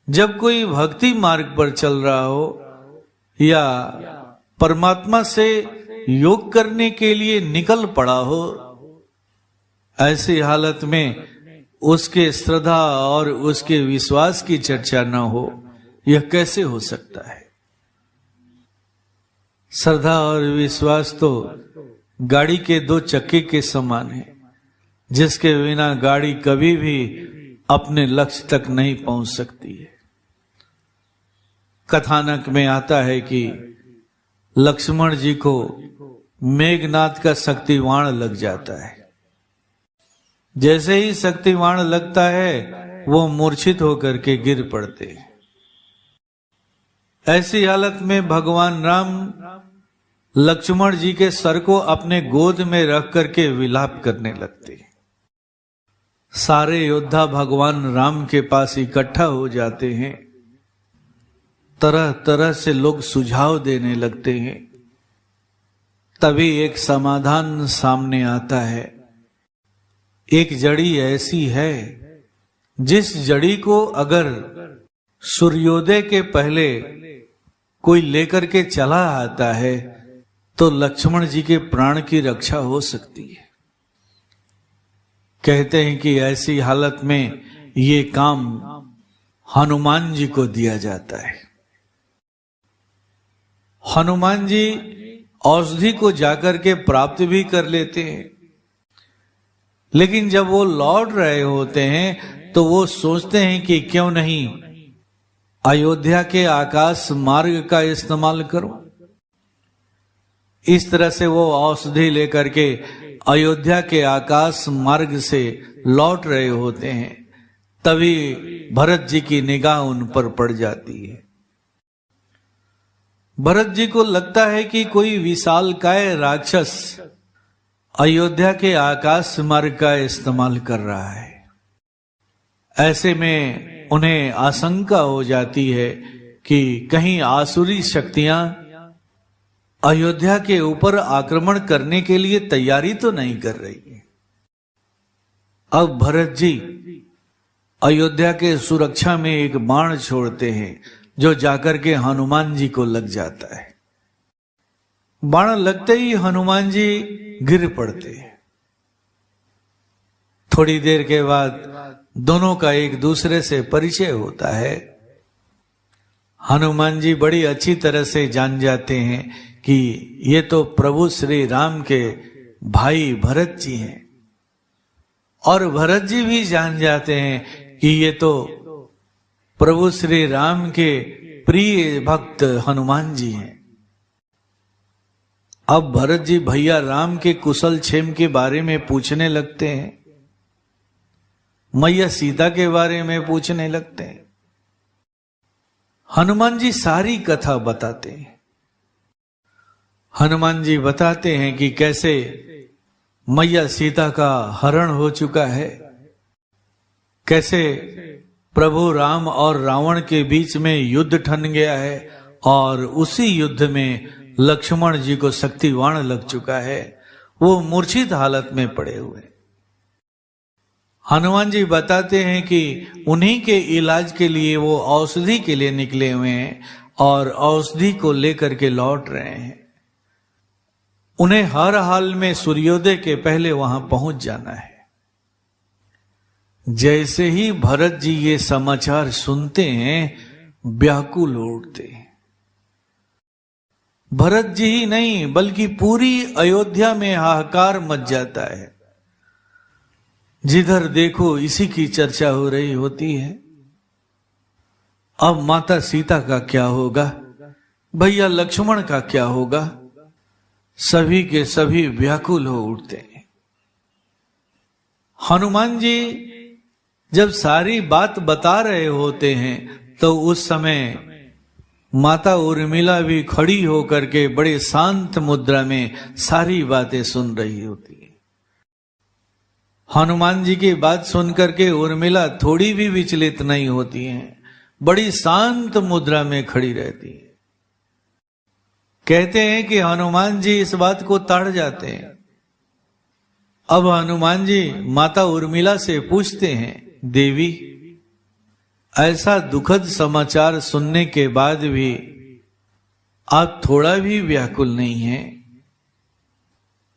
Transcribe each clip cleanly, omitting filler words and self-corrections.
जब कोई भक्ति मार्ग पर चल रहा हो या परमात्मा से योग करने के लिए निकल पड़ा हो, ऐसी हालत में उसके श्रद्धा और उसके विश्वास की चर्चा न हो, यह कैसे हो सकता है? श्रद्धा और विश्वास तो गाड़ी के दो चक्के के समान है, जिसके बिना गाड़ी कभी भी अपने लक्ष्य तक नहीं पहुंच सकती है। कथानक में आता है कि लक्ष्मण जी को मेघनाद का शक्तिवाण लग जाता है। जैसे ही शक्तिवाण लगता है वो मूर्छित होकर के गिर पड़ते हैं। ऐसी हालत में भगवान राम लक्ष्मण जी के सर को अपने गोद में रख करके विलाप करने लगते हैं। सारे योद्धा भगवान राम के पास इकट्ठा हो जाते हैं। तरह तरह से लोग सुझाव देने लगते हैं। तभी एक समाधान सामने आता है। एक जड़ी ऐसी है जिस जड़ी को अगर सूर्योदय के पहले कोई लेकर के चला आता है तो लक्ष्मण जी के प्राण की रक्षा हो सकती है। कहते हैं कि ऐसी हालत में ये काम हनुमान जी को दिया जाता है। हनुमान जी औषधि को जाकर के प्राप्त भी कर लेते हैं, लेकिन जब वो लौट रहे होते हैं तो वो सोचते हैं कि क्यों नहीं अयोध्या के आकाश मार्ग का इस्तेमाल करूं। इस तरह से वो औषधि लेकर के अयोध्या के आकाश मार्ग से लौट रहे होते हैं। तभी भरत जी की निगाह उन पर पड़ जाती है। भरत जी को लगता है कि कोई विशालकाय राक्षस अयोध्या के आकाश मार्ग का इस्तेमाल कर रहा है। ऐसे में उन्हें आशंका हो जाती है कि कहीं आसुरी शक्तियां अयोध्या के ऊपर आक्रमण करने के लिए तैयारी तो नहीं कर रही है। अब भरत जी अयोध्या के सुरक्षा में एक बाण छोड़ते हैं जो जाकर के हनुमान जी को लग जाता है। बाण लगते ही हनुमान जी गिर पड़ते हैं। थोड़ी देर के बाद दोनों का एक दूसरे से परिचय होता है। हनुमान जी बड़ी अच्छी तरह से जान जाते हैं कि ये तो प्रभु श्री राम के भाई भरत जी हैं, और भरत जी भी जान जाते हैं कि ये तो प्रभु श्री राम के प्रिय भक्त हनुमान जी हैं। अब भरत जी भैया राम के कुशल क्षेम के बारे में पूछने लगते हैं, मैया सीता के बारे में पूछने लगते हैं। हनुमान जी सारी कथा बताते हैं। हनुमान जी बताते हैं कि कैसे मैया सीता का हरण हो चुका है, कैसे प्रभु राम और रावण के बीच में युद्ध ठन गया है और उसी युद्ध में लक्ष्मण जी को शक्तिवाण लग चुका है। वो मूर्छित हालत में पड़े हुए। हनुमान जी बताते हैं कि उन्हीं के इलाज के लिए वो औषधि के लिए निकले हुए हैं और औषधि को लेकर के लौट रहे हैं। उन्हें हर हाल में सूर्योदय के पहले वहां पहुंच जाना है। जैसे ही भरत जी ये समाचार सुनते हैं, व्याकुल हो उठते हैं। भरत जी ही नहीं बल्कि पूरी अयोध्या में हाहाकार मच जाता है। जिधर देखो इसी की चर्चा हो रही होती है। अब माता सीता का क्या होगा, भैया लक्ष्मण का क्या होगा, सभी के सभी व्याकुल हो उठते हैं। हनुमान जी जब सारी बात बता रहे होते हैं तो उस समय माता उर्मिला भी खड़ी होकर के बड़े शांत मुद्रा में सारी बातें सुन रही होती है। हनुमान जी की बात सुनकर के उर्मिला थोड़ी भी विचलित नहीं होती हैं, बड़ी शांत मुद्रा में खड़ी रहती है। कहते हैं कि हनुमान जी इस बात को ताड़ जाते हैं। अब हनुमान जी माता उर्मिला से पूछते हैं, देवी ऐसा दुखद समाचार सुनने के बाद भी आप थोड़ा भी व्याकुल नहीं हैं।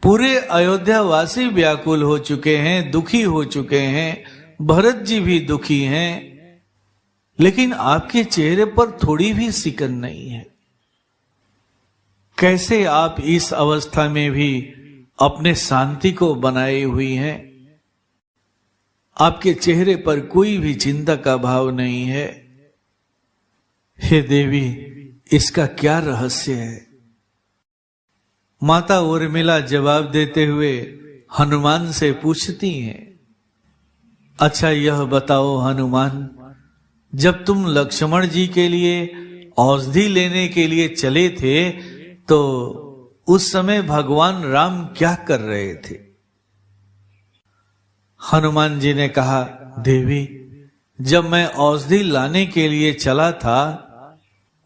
पूरे अयोध्या वासी व्याकुल हो चुके हैं, दुखी हो चुके हैं, भरत जी भी दुखी हैं, लेकिन आपके चेहरे पर थोड़ी भी सिकन नहीं है। कैसे आप इस अवस्था में भी अपने शांति को बनाए हुई हैं? आपके चेहरे पर कोई भी चिंता का भाव नहीं है। हे देवी, इसका क्या रहस्य है? माता उर्मिला जवाब देते हुए हनुमान से पूछती हैं, अच्छा यह बताओ हनुमान, जब तुम लक्ष्मण जी के लिए औषधि लेने के लिए चले थे तो उस समय भगवान राम क्या कर रहे थे? हनुमान जी ने कहा, देवी, जब मैं औषधि लाने के लिए चला था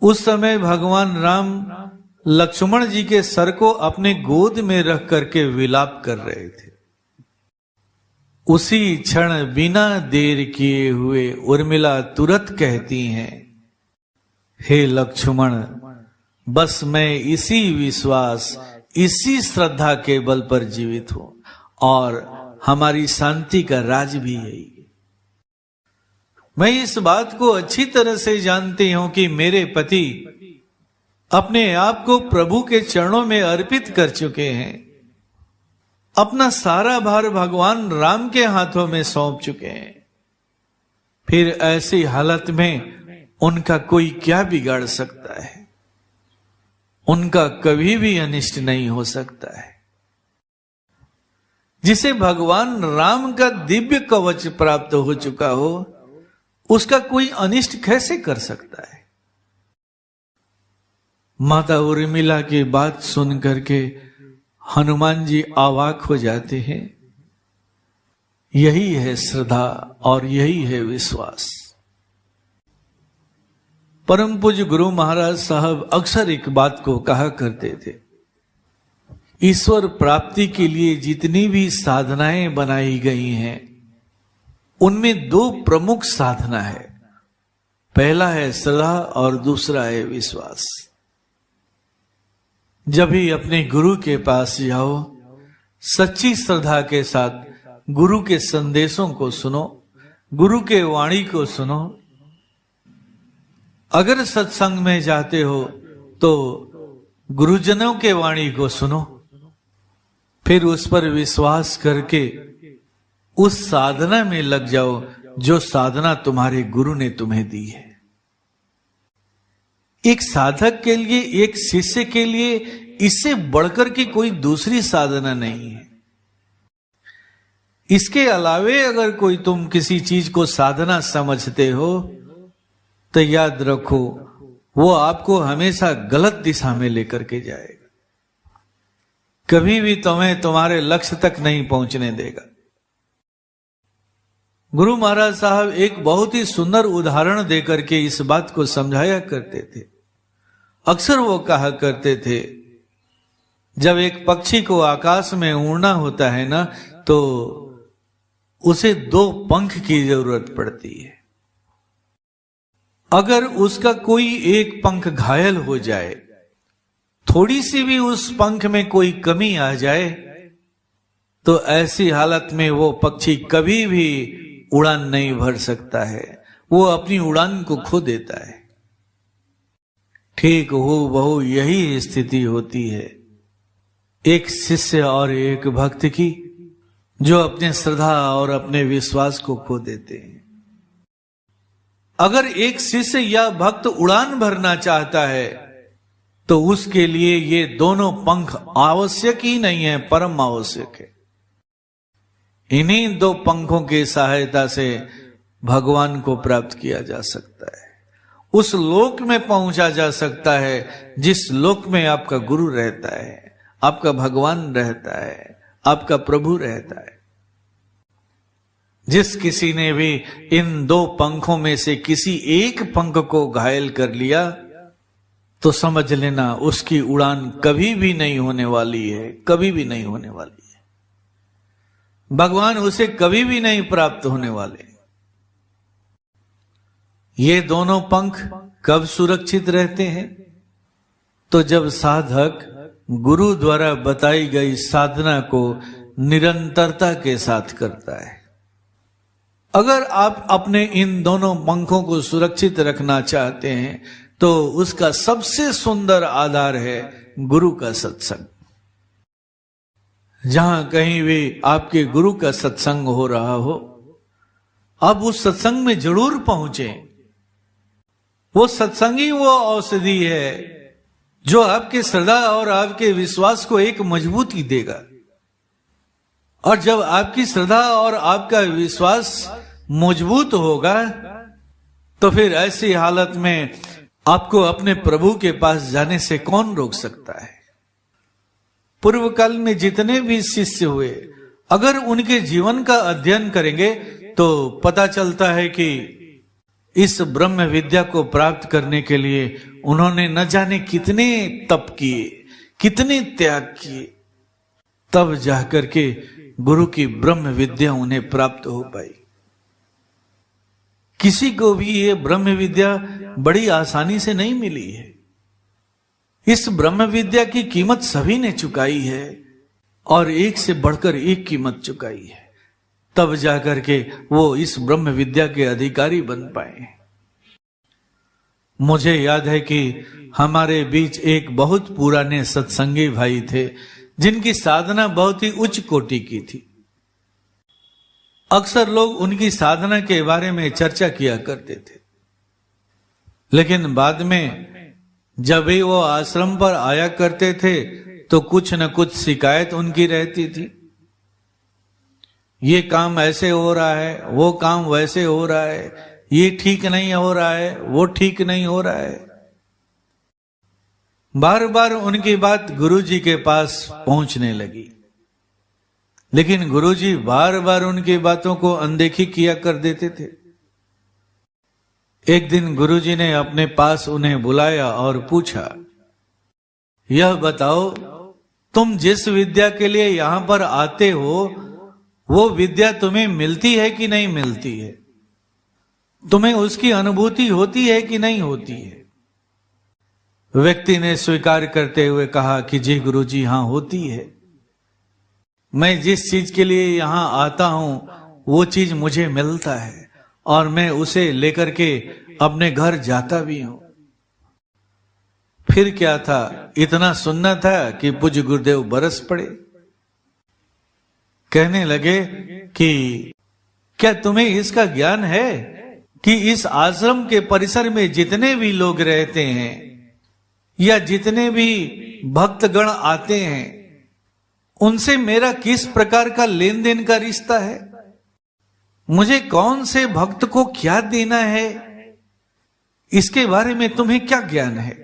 उस समय भगवान राम लक्ष्मण जी के सर को अपने गोद में रख करके विलाप कर रहे थे। उसी क्षण बिना देर किए हुए उर्मिला तुरंत कहती हैं, हे लक्ष्मण, बस मैं इसी विश्वास, इसी श्रद्धा के बल पर जीवित हूं और हमारी शांति का राज भी यही है। मैं इस बात को अच्छी तरह से जानती हूं कि मेरे पति अपने आप को प्रभु के चरणों में अर्पित कर चुके हैं, अपना सारा भार भगवान राम के हाथों में सौंप चुके हैं। फिर ऐसी हालत में उनका कोई क्या बिगाड़ सकता है? उनका कभी भी अनिष्ट नहीं हो सकता है। जिसे भगवान राम का दिव्य कवच प्राप्त हो चुका हो, उसका कोई अनिष्ट कैसे कर सकता है? माता उर्मिला की बात सुन करके हनुमान जी अवाक हो जाते हैं। यही है श्रद्धा और यही है विश्वास। परम पूज्य गुरु महाराज साहब अक्सर एक बात को कहा करते थे, ईश्वर प्राप्ति के लिए जितनी भी साधनाएं बनाई गई हैं उनमें दो प्रमुख साधना है। पहला है श्रद्धा और दूसरा है विश्वास। जब भी अपने गुरु के पास जाओ, सच्ची श्रद्धा के साथ गुरु के संदेशों को सुनो, गुरु के वाणी को सुनो। अगर सत्संग में जाते हो तो गुरुजनों के वाणी को सुनो, फिर उस पर विश्वास करके उस साधना में लग जाओ जो साधना तुम्हारे गुरु ने तुम्हें दी है। एक साधक के लिए, एक शिष्य के लिए इससे बढ़कर की कोई दूसरी साधना नहीं है। इसके अलावे अगर कोई तुम किसी चीज को साधना समझते हो तो याद रखो वो आपको हमेशा गलत दिशा में लेकर के जाएगा, कभी भी तुम्हें तुम्हारे लक्ष्य तक नहीं पहुंचने देगा। गुरु महाराज साहब एक बहुत ही सुंदर उदाहरण देकर के इस बात को समझाया करते थे। अक्सर वो कहा करते थे, जब एक पक्षी को आकाश में उड़ना होता है ना, तो उसे दो पंख की जरूरत पड़ती है। अगर उसका कोई एक पंख घायल हो जाए, थोड़ी सी भी उस पंख में कोई कमी आ जाए, तो ऐसी हालत में वो पक्षी कभी भी उड़ान नहीं भर सकता है, वो अपनी उड़ान को खो देता है। ठीक हो बहु यही स्थिति होती है एक शिष्य और एक भक्त की, जो अपने श्रद्धा और अपने विश्वास को खो देते हैं। अगर एक शिष्य या भक्त उड़ान भरना चाहता है तो उसके लिए ये दोनों पंख आवश्यक ही नहीं है, परम आवश्यक है। इन्हीं दो पंखों की सहायता से भगवान को प्राप्त किया जा सकता है, उस लोक में पहुंचा जा सकता है जिस लोक में आपका गुरु रहता है, आपका भगवान रहता है, आपका प्रभु रहता है। जिस किसी ने भी इन दो पंखों में से किसी एक पंख को घायल कर लिया तो समझ लेना उसकी उड़ान कभी भी नहीं होने वाली है, कभी भी नहीं होने वाली है। भगवान उसे कभी भी नहीं प्राप्त होने वाले। ये दोनों पंख कब सुरक्षित रहते हैं? तो जब साधक गुरु द्वारा बताई गई साधना को निरंतरता के साथ करता है। अगर आप अपने इन दोनों पंखों को सुरक्षित रखना चाहते हैं तो उसका सबसे सुंदर आधार है गुरु का सत्संग। जहां कहीं भी आपके गुरु का सत्संग हो रहा हो, आप उस सत्संग में जरूर पहुंचे। वो सत्संग ही वो औषधि है जो आपके श्रद्धा और आपके विश्वास को एक मजबूती देगा। और जब आपकी श्रद्धा और आपका विश्वास मजबूत होगा तो फिर ऐसी हालत में आपको अपने प्रभु के पास जाने से कौन रोक सकता है? पूर्व काल में जितने भी शिष्य हुए, अगर उनके जीवन का अध्ययन करेंगे तो पता चलता है कि इस ब्रह्म विद्या को प्राप्त करने के लिए उन्होंने न जाने कितने तप किए, कितने त्याग किए, तब जाकर के गुरु की ब्रह्म विद्या उन्हें प्राप्त हो पाई। किसी को भी ये ब्रह्म विद्या बड़ी आसानी से नहीं मिली है। इस ब्रह्म विद्या की कीमत सभी ने चुकाई है और एक से बढ़कर एक कीमत चुकाई है, तब जाकर के वो इस ब्रह्म विद्या के अधिकारी बन पाए। मुझे याद है कि हमारे बीच एक बहुत पुराने सत्संगी भाई थे जिनकी साधना बहुत ही उच्च कोटि की थी। अक्सर लोग उनकी साधना के बारे में चर्चा किया करते थे, लेकिन बाद में जब भी वो आश्रम पर आया करते थे तो कुछ न कुछ शिकायत उनकी रहती थी। ये काम ऐसे हो रहा है, वो काम वैसे हो रहा है, ये ठीक नहीं हो रहा है, वो ठीक नहीं हो रहा है। बार बार उनकी बात गुरुजी के पास पहुंचने लगी, लेकिन गुरुजी बार बार उनकी बातों को अनदेखी किया कर देते थे। एक दिन गुरुजी ने अपने पास उन्हें बुलाया और पूछा, यह बताओ, तुम जिस विद्या के लिए यहां पर आते हो वो विद्या तुम्हें मिलती है कि नहीं मिलती है? तुम्हें उसकी अनुभूति होती है कि नहीं होती है? व्यक्ति ने स्वीकार करते हुए कहा कि जी गुरुजी, हां होती है। मैं जिस चीज के लिए यहां आता हूं वो चीज मुझे मिलता है और मैं उसे लेकर के अपने घर जाता भी हूं। फिर क्या था, इतना सुनना था कि पूज्य गुरुदेव बरस पड़े। कहने लगे कि क्या तुम्हें इसका ज्ञान है कि इस आश्रम के परिसर में जितने भी लोग रहते हैं या जितने भी भक्तगण आते हैं उनसे मेरा किस प्रकार का लेन देन का रिश्ता है? मुझे कौन से भक्त को क्या देना है, इसके बारे में तुम्हें क्या ज्ञान है?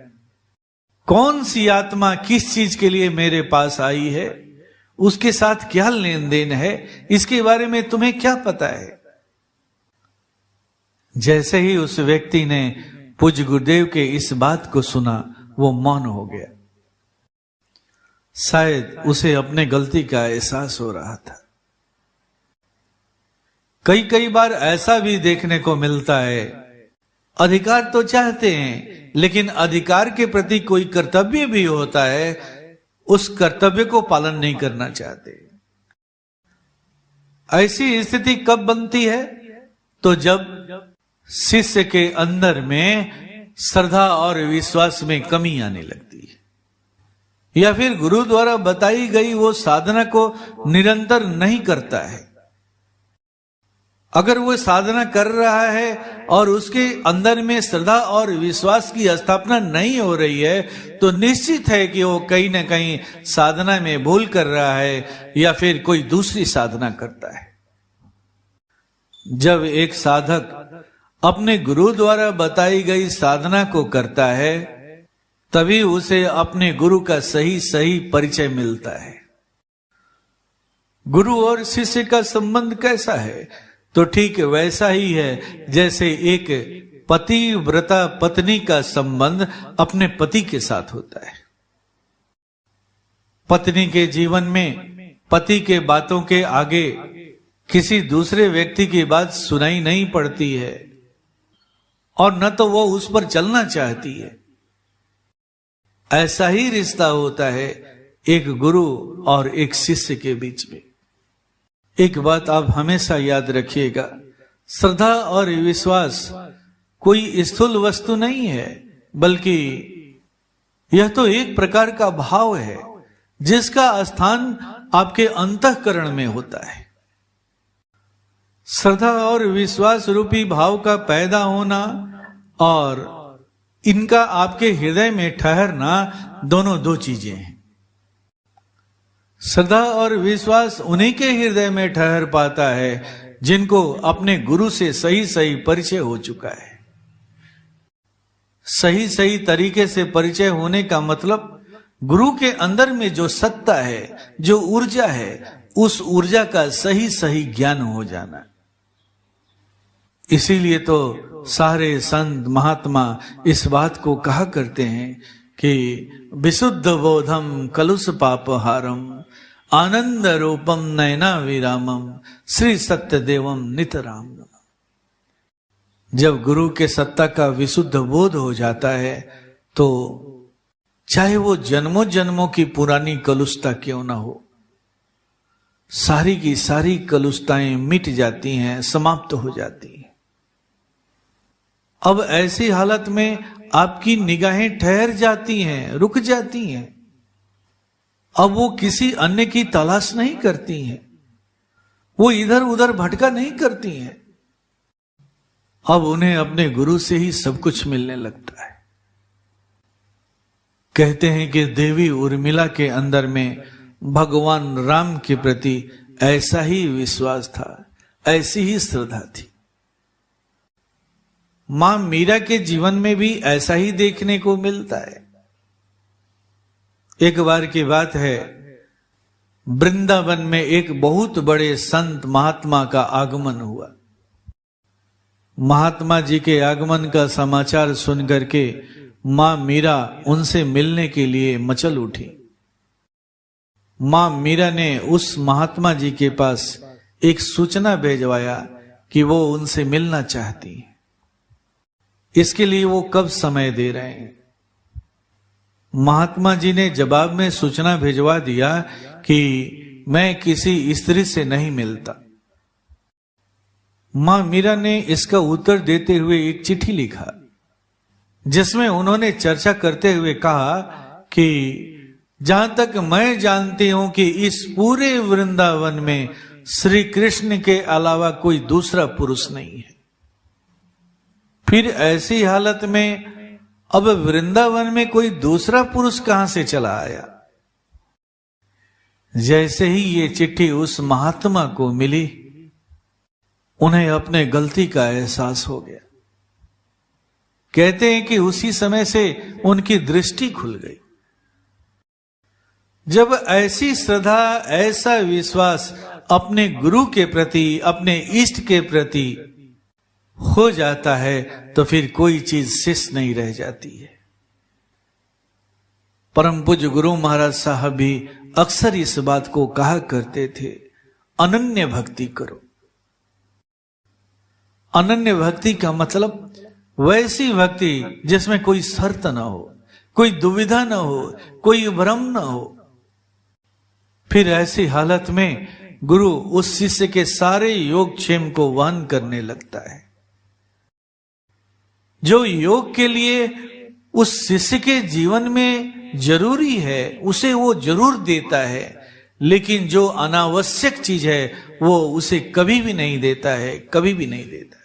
कौन सी आत्मा किस चीज के लिए मेरे पास आई है, उसके साथ क्या लेन देन है, इसके बारे में तुम्हें क्या पता है? जैसे ही उस व्यक्ति ने पूज्य गुरुदेव के इस बात को सुना, वो मौन हो गया। शायद उसे अपने गलती का एहसास हो रहा था। कई कई बार ऐसा भी देखने को मिलता है, अधिकार तो चाहते हैं लेकिन अधिकार के प्रति कोई कर्तव्य भी होता है, उस कर्तव्य को पालन नहीं करना चाहते। ऐसी स्थिति कब बनती है? तो जब शिष्य के अंदर में श्रद्धा और विश्वास में कमी आने लगती है, या फिर गुरु द्वारा बताई गई वो साधना को निरंतर नहीं करता है। अगर वो साधना कर रहा है और उसके अंदर में श्रद्धा और विश्वास की स्थापना नहीं हो रही है तो निश्चित है कि वो कहीं ना कहीं साधना में भूल कर रहा है या फिर कोई दूसरी साधना करता है। जब एक साधक अपने गुरु द्वारा बताई गई साधना को करता है तभी उसे अपने गुरु का सही सही परिचय मिलता है। गुरु और शिष्य का संबंध कैसा है? तो ठीक वैसा ही है जैसे एक पतिव्रता पत्नी का संबंध अपने पति के साथ होता है। पत्नी के जीवन में पति के बातों के आगे किसी दूसरे व्यक्ति की बात सुनाई नहीं पड़ती है। और न तो वो उस पर चलना चाहती है। ऐसा ही रिश्ता होता है एक गुरु और एक शिष्य के बीच में। एक बात आप हमेशा याद रखिएगा, श्रद्धा और विश्वास कोई स्थूल वस्तु नहीं है, बल्कि यह तो एक प्रकार का भाव है जिसका स्थान आपके अंतःकरण में होता है। श्रद्धा और विश्वास रूपी भाव का पैदा होना और इनका आपके हृदय में ठहरना दोनों दो चीजें हैं। श्रद्धा और विश्वास उन्हीं के हृदय में ठहर पाता है जिनको अपने गुरु से सही सही परिचय हो चुका है। सही सही तरीके से परिचय होने का मतलब गुरु के अंदर में जो सत्ता है, जो ऊर्जा है, उस ऊर्जा का सही सही ज्ञान हो जाना। इसीलिए तो सारे संत महात्मा इस बात को कहा करते हैं कि विशुद्ध बोधम कलुष पापहारम आनंद रूपम नयना विरामम श्री सत्य देवम नितराम। जब गुरु के सत्ता का विशुद्ध बोध हो जाता है तो चाहे वो जन्मों जन्मों की पुरानी कलुषता क्यों ना हो, सारी की सारी कलुषताएं मिट जाती हैं, समाप्त हो जाती हैं। अब ऐसी हालत में आपकी निगाहें ठहर जाती हैं, रुक जाती हैं। अब वो किसी अन्य की तलाश नहीं करती हैं, वो इधर उधर भटका नहीं करती हैं। अब उन्हें अपने गुरु से ही सब कुछ मिलने लगता है। कहते हैं कि देवी उर्मिला के अंदर में भगवान राम के प्रति ऐसा ही विश्वास था, ऐसी ही श्रद्धा थी। मां मीरा के जीवन में भी ऐसा ही देखने को मिलता है। एक बार की बात है, वृंदावन में एक बहुत बड़े संत महात्मा का आगमन हुआ। महात्मा जी के आगमन का समाचार सुनकर के मां मीरा उनसे मिलने के लिए मचल उठी। मां मीरा ने उस महात्मा जी के पास एक सूचना भेजवाया कि वो उनसे मिलना चाहती हैं। इसके लिए वो कब समय दे रहे हैं। महात्मा जी ने जवाब में सूचना भिजवा दिया कि मैं किसी स्त्री से नहीं मिलता। मां मीरा ने इसका उत्तर देते हुए एक चिट्ठी लिखा, जिसमें उन्होंने चर्चा करते हुए कहा कि जहां तक मैं जानती हूं कि इस पूरे वृंदावन में श्री कृष्ण के अलावा कोई दूसरा पुरुष नहीं है। फिर ऐसी हालत में अब वृंदावन में कोई दूसरा पुरुष कहां से चला आया। जैसे ही ये चिट्ठी उस महात्मा को मिली, उन्हें अपने गलती का एहसास हो गया। कहते हैं कि उसी समय से उनकी दृष्टि खुल गई। जब ऐसी श्रद्धा, ऐसा विश्वास अपने गुरु के प्रति, अपने इष्ट के प्रति हो जाता है तो फिर कोई चीज शेष नहीं रह जाती है। परम पूज्य गुरु महाराज साहब भी अक्सर इस बात को कहा करते थे, अनन्य भक्ति करो। अनन्य भक्ति का मतलब वैसी भक्ति जिसमें कोई शर्त ना हो, कोई दुविधा ना हो, कोई भ्रम ना हो। फिर ऐसी हालत में गुरु उस शिष्य के सारे योगक्षेम को वहन करने लगता है। जो योग के लिए उस शिष्य के जीवन में जरूरी है उसे वो जरूर देता है, लेकिन जो अनावश्यक चीज है वो उसे कभी भी नहीं देता है, कभी भी नहीं देता।